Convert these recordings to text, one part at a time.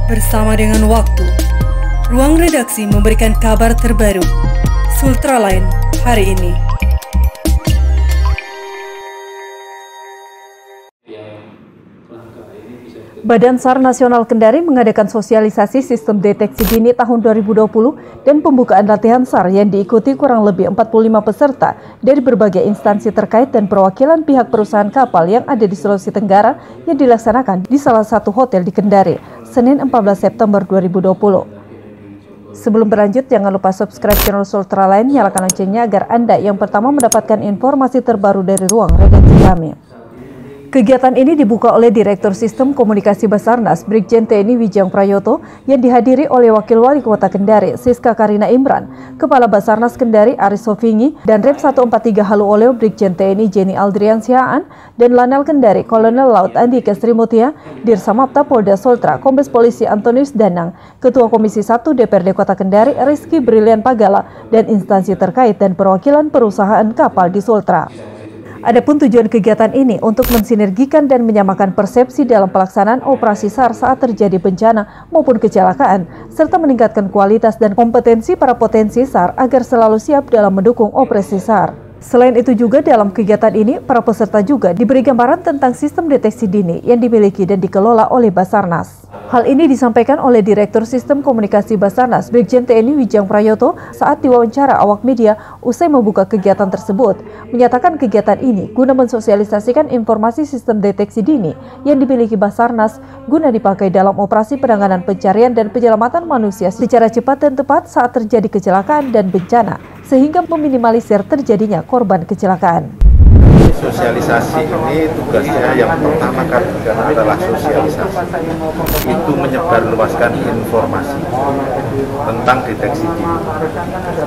bersama dengan waktu. Ruang redaksi memberikan kabar terbaru. Sultraline hari ini. Badan SAR Nasional Kendari mengadakan sosialisasi sistem deteksi dini tahun 2020 dan pembukaan latihan SAR yang diikuti kurang lebih 45 peserta dari berbagai instansi terkait dan perwakilan pihak perusahaan kapal yang ada di Sulawesi Tenggara yang dilaksanakan di salah satu hotel di Kendari, Senin 14 September 2020. Sebelum berlanjut, jangan lupa subscribe channel Sultraline, nyalakan loncengnya agar Anda yang pertama mendapatkan informasi terbaru dari ruang redaksi kami. Kegiatan ini dibuka oleh Direktur Sistem Komunikasi Basarnas, Brigjen TNI Wijang Prayoto, yang dihadiri oleh Wakil Wali Kota Kendari, Siska Karina Imran, Kepala Basarnas Kendari, Aris Sofingi, dan Rem 143 Halu Oleo, Brigjen TNI Jenny Aldrian Siaan, dan Lanal Kendari, Kolonel Laut Andika Srimutia, Dirsamapta Polda Sultra, Kombes Polisi Antonius Danang, Ketua Komisi 1 DPRD Kota Kendari, Rizky Brilian Pagala, dan instansi terkait dan perwakilan perusahaan kapal di Sultra. Adapun tujuan kegiatan ini untuk mensinergikan dan menyamakan persepsi dalam pelaksanaan operasi SAR saat terjadi bencana maupun kecelakaan, serta meningkatkan kualitas dan kompetensi para potensi SAR agar selalu siap dalam mendukung operasi SAR. Selain itu juga dalam kegiatan ini, para peserta juga diberi gambaran tentang sistem deteksi dini yang dimiliki dan dikelola oleh Basarnas. Hal ini disampaikan oleh Direktur Sistem Komunikasi Basarnas, Brigjen TNI Wijang Prayoto saat diwawancara awak media usai membuka kegiatan tersebut, menyatakan kegiatan ini guna mensosialisasikan informasi sistem deteksi dini yang dimiliki Basarnas guna dipakai dalam operasi penanganan pencarian dan penyelamatan manusia secara cepat dan tepat saat terjadi kecelakaan dan bencana, sehingga meminimalisir terjadinya korban kecelakaan. Sosialisasi ini tugasnya yang pertama kali adalah sosialisasi. Itu menyebarluaskan informasi tentang deteksi dini.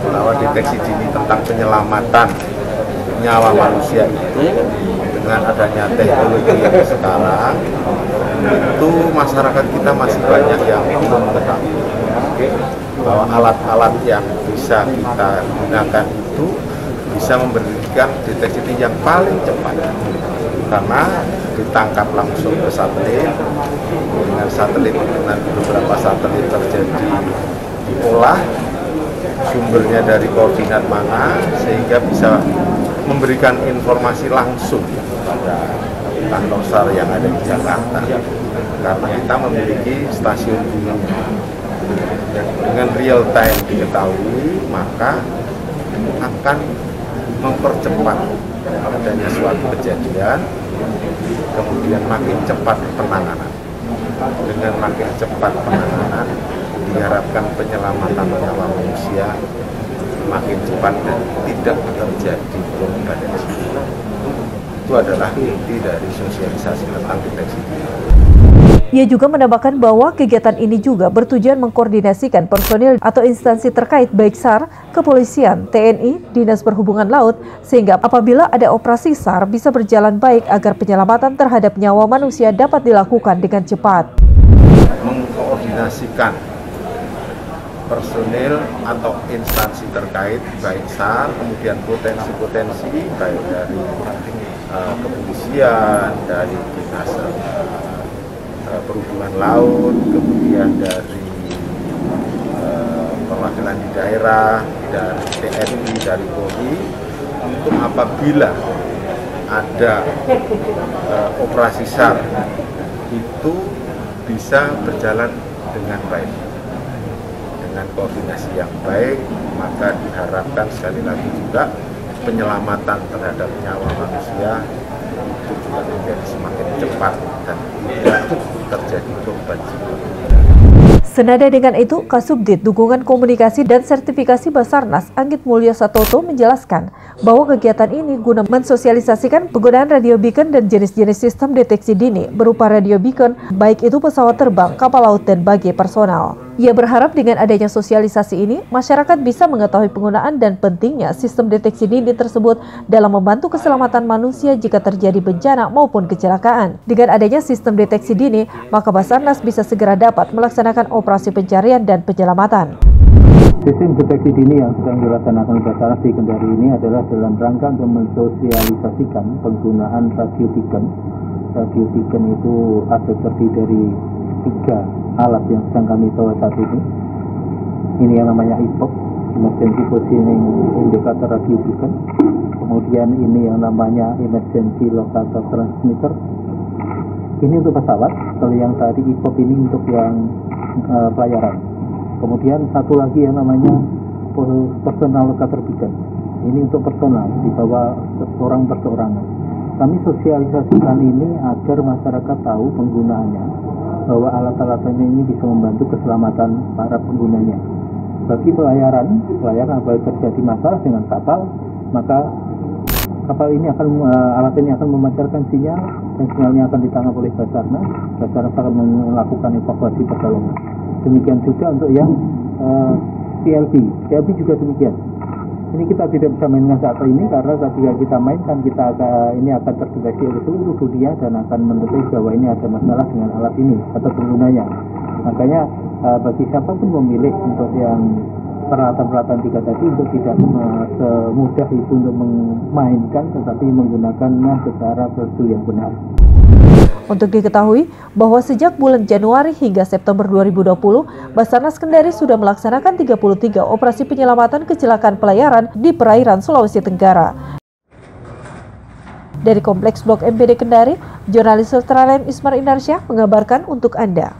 Bahwa deteksi dini tentang penyelamatan nyawa manusia itu dengan adanya teknologi yang sekarang itu masyarakat kita masih banyak yang belum mengetahui bahwa alat-alat yang bisa kita gunakan itu bisa memberikan deteksi dini yang paling cepat karena ditangkap langsung ke satelit. Dengan satelit, dengan beberapa satelit terjadi diolah sumbernya dari koordinat mana sehingga bisa memberikan informasi langsung pada kantor SAR yang ada di Jakarta, karena kita memiliki stasiun bumi dengan real time diketahui, maka akan mempercepat adanya suatu kejadian, kemudian makin cepat penanganan. Dengan makin cepat penanganan, diharapkan penyelamatan nyawa manusia makin cepat dan tidak terjadi korban. Itu adalah inti dari sosialisasi tentang deteksi dini. Ia juga menambahkan bahwa kegiatan ini juga bertujuan mengkoordinasikan personil atau instansi terkait baik SAR, kepolisian, TNI, Dinas Perhubungan Laut, sehingga apabila ada operasi SAR bisa berjalan baik agar penyelamatan terhadap nyawa manusia dapat dilakukan dengan cepat. Mengkoordinasikan personil atau instansi terkait baik SAR, kemudian potensi-potensi baik dari kepolisian, dari Dinas Perhubungan Laut, kemudian dari perwakilan di daerah, dari TNI, dari Polri, untuk apabila ada operasi SAR itu bisa berjalan dengan baik, dengan koordinasi yang baik, maka diharapkan sekali lagi juga penyelamatan terhadap nyawa manusia itu juga menjadi semakin cepat dan tidak terjadi korban jiwa. Senada dengan itu, Kasubdit Dukungan Komunikasi dan Sertifikasi Basarnas Anggit Mulyo Satoto menjelaskan bahwa kegiatan ini guna mensosialisasikan penggunaan radio beacon dan jenis-jenis sistem deteksi dini berupa radio beacon, baik itu pesawat terbang, kapal laut, dan bagi personal. Ia berharap dengan adanya sosialisasi ini, masyarakat bisa mengetahui penggunaan dan pentingnya sistem deteksi dini tersebut dalam membantu keselamatan manusia jika terjadi bencana maupun kecelakaan. Dengan adanya sistem deteksi dini, maka Basarnas bisa segera dapat melaksanakan operasi pencarian dan penyelamatan. Sistem deteksi dini yang sedang dilaksanakan Basarnas di Kendari ini adalah dalam rangka untuk mensosialisasikan penggunaan radio beacon. Radio beacon itu ada terdiri dari 3 alat yang sedang kami bawa saat ini. Ini yang namanya EPOC, Emergency Positioning Indicator Radio Beacon. Kemudian ini yang namanya Emergency Locator Transmitter. Ini untuk pesawat. Kalau yang tadi EPOC ini untuk yang pelayaran. Kemudian satu lagi yang namanya Personal Locator Beacon. Ini untuk personal, dibawa orang perseorangan. Kami sosialisasikan ini agar masyarakat tahu penggunaannya, bahwa alat-alatnya ini bisa membantu keselamatan para penggunanya. Bagi pelayaran apabila terjadi masalah dengan kapal, maka kapal ini alat ini akan memancarkan sinyal, dan sinyalnya akan ditangkap oleh Basarnas. Basarnas akan melakukan evakuasi pertolongan. Demikian juga untuk yang PLB juga demikian. Ini kita tidak bisa mainkan saat ini karena ketika kita mainkan ini akan terdeteksi oleh seluruh dunia dan akan mendeteksi bahwa ini ada masalah dengan alat ini atau penggunanya. Makanya bagi siapapun memilih untuk yang peralatan-peralatan 3 tadi untuk tidak semudah itu untuk memainkan, tetapi menggunakannya secara prosedur yang benar. Untuk diketahui bahwa sejak bulan Januari hingga September 2020, Basarnas Kendari sudah melaksanakan 33 operasi penyelamatan kecelakaan pelayaran di perairan Sulawesi Tenggara. Dari Kompleks Blok MPD Kendari, jurnalis Ultralight Ismar Indarsyah mengabarkan untuk Anda.